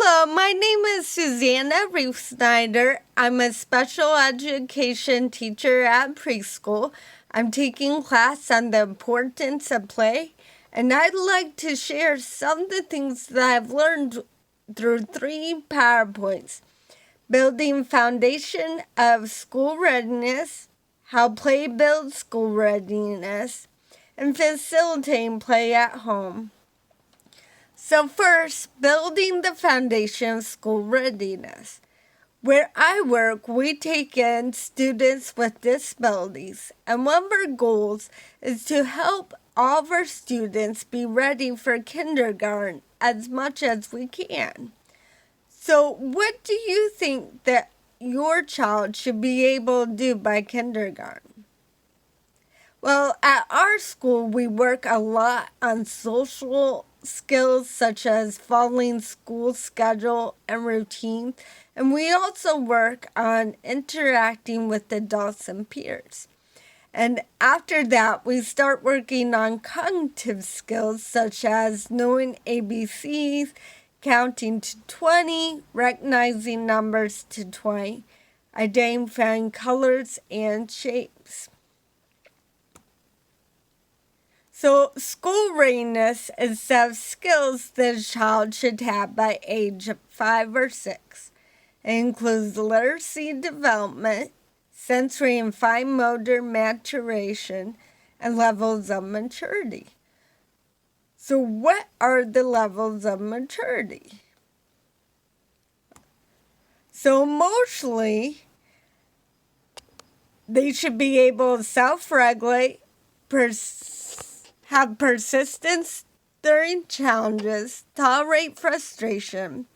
Hello, my name is Susanna Ruth Snyder. I'm a special education teacher at preschool. I'm taking class on the importance of play, and I'd like to share some of the things that I've learned through 3 PowerPoints. Building foundation of school readiness, how play builds school readiness, and facilitating play at home. So first, building the foundation of school readiness. Where I work, we take in students with disabilities, and one of our goals is to help all of our students be ready for kindergarten as much as we can. So what do you think that your child should be able to do by kindergarten? Well, at our school, we work a lot on social skills such as following school schedule and routine, and we also work on interacting with adults and peers. And after that, we start working on cognitive skills such as knowing ABCs, counting to 20, recognizing numbers to 20, identifying colors and shapes. So, school readiness is a set of skills that a child should have by age 5 or 6. It includes literacy development, sensory and fine motor maturation, and levels of maturity. So, what are the levels of maturity? So, emotionally, they should be able to self-regulate, have persistence during challenges, tolerate frustration,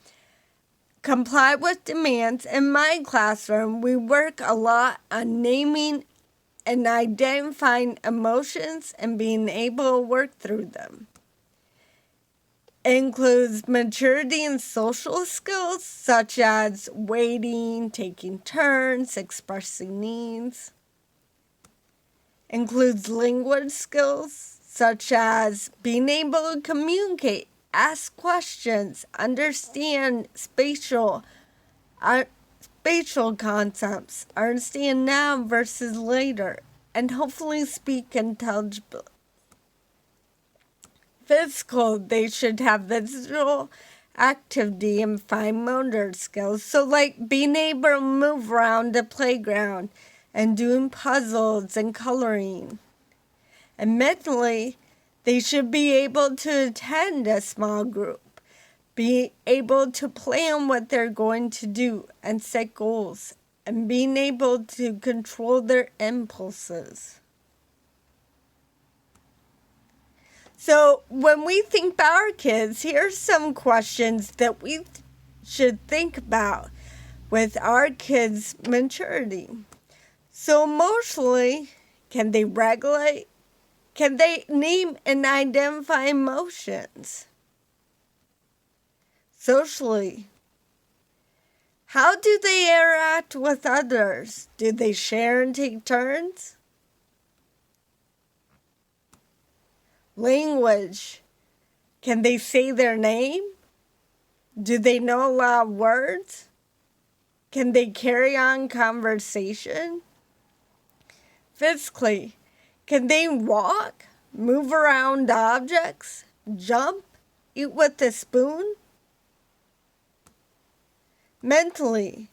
comply with demands. In my classroom, we work a lot on naming and identifying emotions and being able to work through them. It includes maturity in social skills such as waiting, taking turns, expressing needs. Includes language skills such as being able to communicate, ask questions, understand spatial concepts, understand now versus later, and hopefully speak intelligibly. Physical, they should have visual activity and fine motor skills. So like being able to move around the playground and doing puzzles and coloring. And mentally, they should be able to attend a small group, be able to plan what they're going to do and set goals, and being able to control their impulses. So when we think about our kids, here's some questions that we should think about with our kids' maturity. So emotionally, can they regulate? Can they name and identify emotions? Socially, how do they interact with others? Do they share and take turns? Language, can they say their name? Do they know a lot of words? Can they carry on conversation? Physically, can they walk, move around objects, jump, eat with a spoon? Mentally,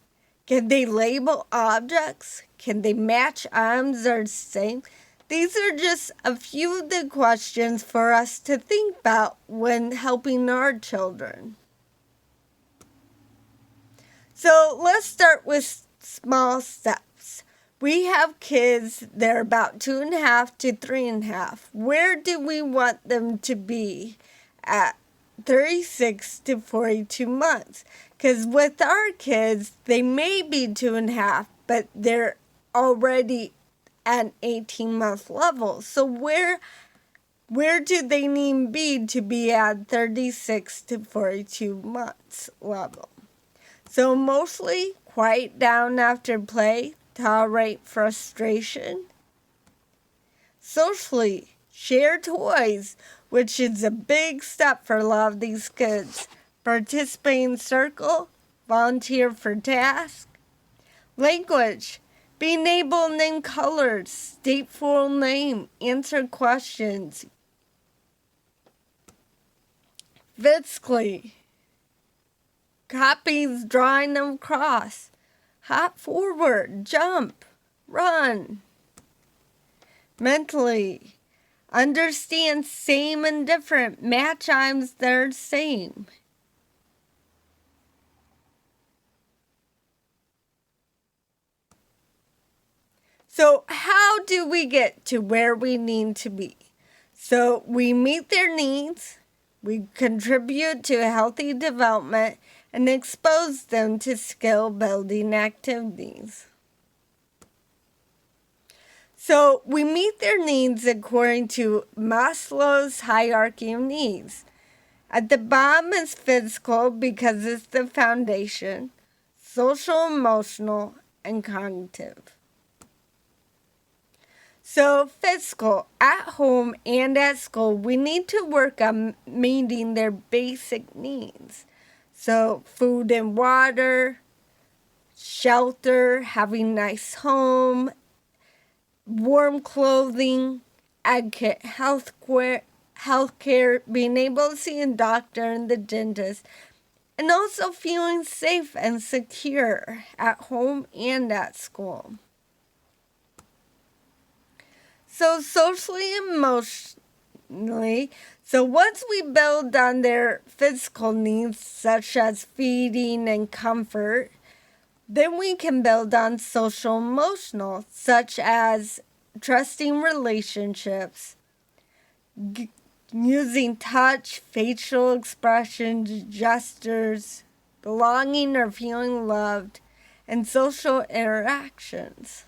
can they label objects? Can they match items or sing? These are just a few of the questions for us to think about when helping our children. So let's start with small steps. We have kids, they're about 2.5 to 3.5. Where do we want them to be at 36 to 42 months? Because with our kids, they may be 2.5, but they're already at 18-month level. So where do they need to be at 36 to 42 months level? So mostly quiet down after play, tolerate frustration. Socially, share toys, which is a big step for a lot of these kids. participate in circle, volunteer for tasks. Language, being able to name colors, state full name, answer questions. Physically, copies, drawing them across, hop forward, jump, run. Mentally, understand same and different, match items that are same. So how do we get to where we need to be? So we meet their needs, we contribute to healthy development, and expose them to skill building activities. So we meet their needs according to Maslow's hierarchy of needs. At the bottom is physical because it's the foundation, social, emotional, and cognitive. So physical, at home and at school, we need to work on meeting their basic needs. So food and water, shelter, having a nice home, warm clothing, adequate health care, being able to see a doctor and the dentist, and also feeling safe and secure at home and at school. So socially and emotionally, so once we build on their physical needs, such as feeding and comfort, then we can build on social emotional, such as trusting relationships, using touch, facial expressions, gestures, belonging or feeling loved, and social interactions.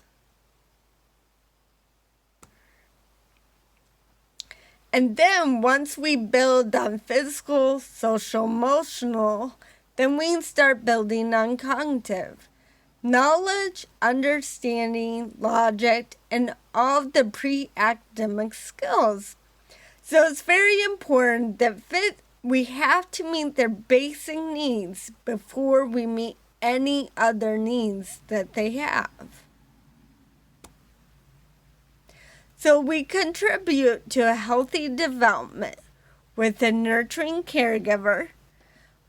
And then once we build on physical, social, emotional, then we can start building on cognitive. Knowledge, understanding, logic, and all of the pre-academic skills. So it's very important that we have to meet their basic needs before we meet any other needs that they have. So we contribute to a healthy development with a nurturing caregiver,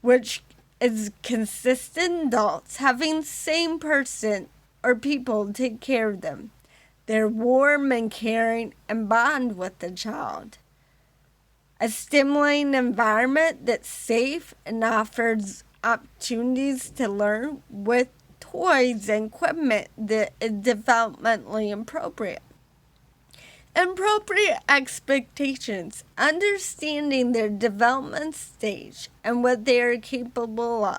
which is consistent adults having same person or people take care of them. They're warm and caring and bond with the child. A stimulating environment that's safe and offers opportunities to learn with toys and equipment that is developmentally appropriate. Appropriate expectations, understanding their development stage and what they are capable of.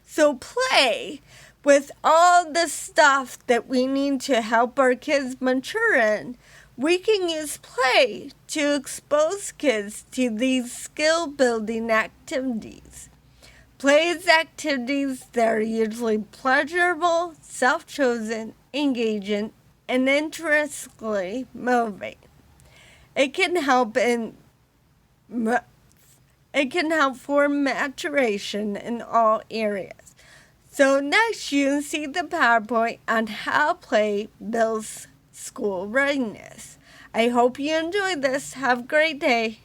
So play with all the stuff that we need to help our kids mature in. We can use play to expose kids to these skill building activities. Play is activities that are usually pleasurable, self-chosen, engaging, and intrinsically motivating. It can help for maturation in all areas. So next you can see the PowerPoint on how play builds school readiness. I hope you enjoyed this. Have a great day.